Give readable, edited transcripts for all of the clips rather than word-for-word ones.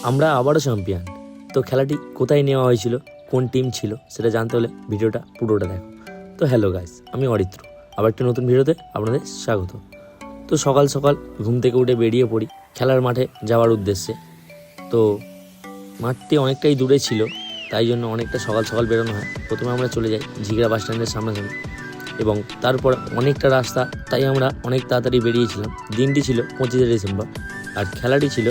আমরা আবারও চ্যাম্পিয়ন। তো খেলাটি কোথায় নেওয়া হয়েছিল, কোন টিম ছিল, সেটা জানতে হলে ভিডিওটা পুরোটা দেখো। তো হ্যালো গাইস, আমি অরিত্র, আবার একটা নতুন ভিডিওতে আপনাদের স্বাগত। তো সকাল সকাল ঘুম থেকে উঠে বেরিয়ে পড়ি খেলার মাঠে যাওয়ার উদ্দেশ্যে। তো মাঠটি অনেকটাই দূরে ছিল, তাই জন্য অনেকটা সকাল সকাল বেরোনো হয়। প্রথমে আমরা চলে যাই ঝিগড়া বাস স্ট্যান্ডের সামনাসামনি, এবং তারপর অনেকটা রাস্তা, তাই আমরা অনেক তাড়াতাড়ি বেরিয়েছিলাম। দিনটি ছিল 25শে ডিসেম্বর, আর খেলাটি ছিল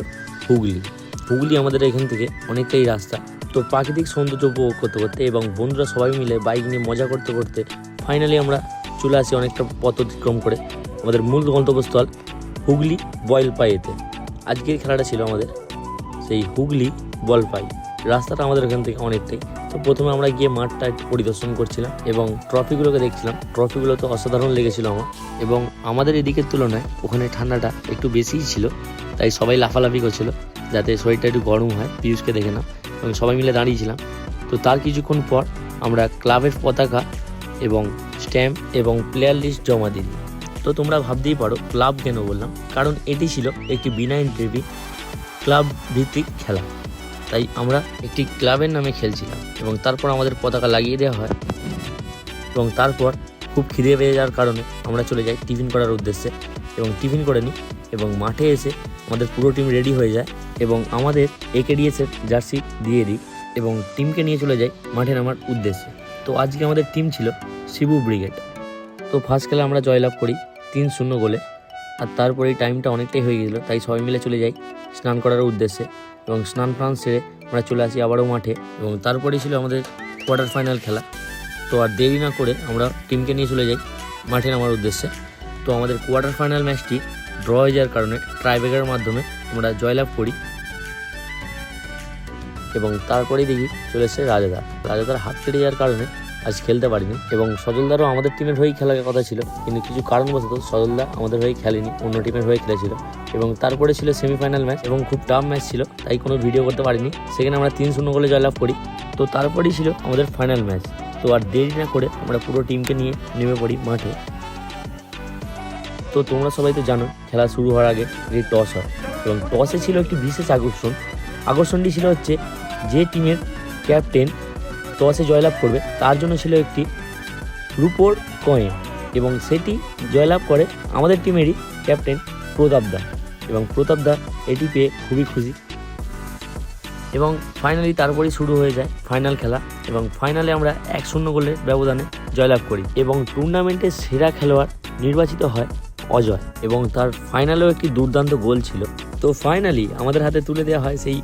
হুগলি আমাদের এখান থেকে অনেকটাই রাস্তা। তো প্রাকৃতিক সৌন্দর্য উপভোগ করতে করতে এবং বন্ধুরা সবাই মিলে বাইক নিয়ে মজা করতে করতে ফাইনালি আমরা চলে আসি অনেকটা পথ অতিক্রম করে আমাদের মূল গন্তব্যস্থল হুগলি বলপাইতে। আজকের খেলাটা ছিল আমাদের সেই হুগলি বলপাই। রাস্তাটা আমাদের এখান থেকে অনেকটাই। তো প্রথমে আমরা গিয়ে মাঠটা একটু পরিদর্শন করছিলাম এবং ট্রফিগুলোকে দেখছিলাম। ট্রফিগুলো তো অসাধারণ লেগেছিল আমার, এবং আমাদের এদিকের তুলনায় ওখানে ঠান্ডাটা একটু বেশিই ছিল, তাই সবাই লাফালাফি করছিল যাতে শরীরটা একটু গরম হয়। পিয়ুষকে দেখে না, এবং সবাই মিলে দাঁড়িয়েছিলাম। তো তার কিছুক্ষণ পর আমরা ক্লাবের পতাকা এবং স্ট্যাম্প এবং প্লেয়ার লিস্ট জমা দিই। তো তোমরা ভাবতেই পারো ক্লাব কেন বললাম, কারণ এটি ছিল একটি বিনা এন্ট্রি ক্লাব ভিত্তিক খেলা, তাই আমরা একটি ক্লাবের নামে খেলছিলাম। এবং তারপর আমাদের পতাকা লাগিয়ে দেওয়া হয়, এবং তারপর খুব খিদে পেয়ে যাওয়ার কারণে আমরা চলে যাই টিফিন করার উদ্দেশ্যে, এবং টিফিন করে নিই। এবং মাঠে এসে আমাদের পুরো টিম রেডি হয়ে যায়, এবং আমাদের AKDS-এর জার্সি দিয়ে দিই, এবং টিমকে নিয়ে চলে যাই মাঠে নামার উদ্দেশ্যে। তো আজকে আমাদের টিম ছিল শিবু ব্রিগেড। তো ফার্স্ট খেলা আমরা জয়লাভ করি 3-0 গোলে। আর তারপরে এই টাইমটা অনেকটাই হয়ে গেছিলো, তাই সবাই মিলে চলে যাই স্নান করার উদ্দেশ্যে, এবং স্নান ফ্রান সেরে আমরা চলে আসি আবারও মাঠে। এবং তারপরেই ছিল আমাদের কোয়ার্টার ফাইনাল খেলা। তো আর দেরি না করে আমরা টিমকে নিয়ে চলে যাই মাঠে নামার উদ্দেশ্যে। তো আমাদের কোয়ার্টার ফাইনাল ম্যাচটি ড্র হয়ে যাওয়ার কারণে ট্রাইব্রেকারের মাধ্যমে আমরা জয়লাভ করি। এবং তারপরেই দেখি চলে এসেছে রাজাদার হাত কেটে যাওয়ার কারণে আজ খেলতে পারিনি। এবং সজলদারও আমাদের টিমের হয়েই খেলার কথা ছিল, কিন্তু কিছু কারণবশত সজলদা আমাদের হয়ে খেলেনি, অন্য টিমের হয়ে খেলেছিল। এবং তারপরে ছিল সেমিফাইনাল ম্যাচ, এবং খুব টাফ ম্যাচ ছিল, তাই কোনো ভিডিও করতে পারিনি। সেখানে আমরা 3-0 গোলে জয়লাভ করি। তো তারপরেই ছিল আমাদের ফাইনাল ম্যাচ। তো আর দেরি না করে আমরা পুরো টিমকে নিয়ে নেমে পড়ি মাঠে। তো তোমরা সবাই তো জানো খেলা শুরু হওয়ার আগে একটি টস হয়, এবং টসে ছিল একটি বিশেষ আকর্ষণটি ছিল হচ্ছে যে টিমের ক্যাপ্টেন টসে জয়লাভ করবে তার জন্য ছিল একটি রুপোর কয়েন, এবং সেটি জয়লাভ করে আমাদের টিমেরই ক্যাপ্টেন প্রতাপদা। এবং প্রতাপদা এটি পেয়ে খুবই খুশি। এবং ফাইনালি তারপরেই শুরু হয়ে যায় ফাইনাল খেলা, এবং ফাইনালে আমরা 1-0 গোলের ব্যবধানে জয়লাভ করি, এবং টুর্নামেন্টের সেরা খেলোয়াড় নির্বাচিত হয় অজয়, এবং তার ফাইনালেও একটি দুর্দান্ত গোল ছিল। তো ফাইনালি আমাদের হাতে তুলে দেওয়া হয় সেই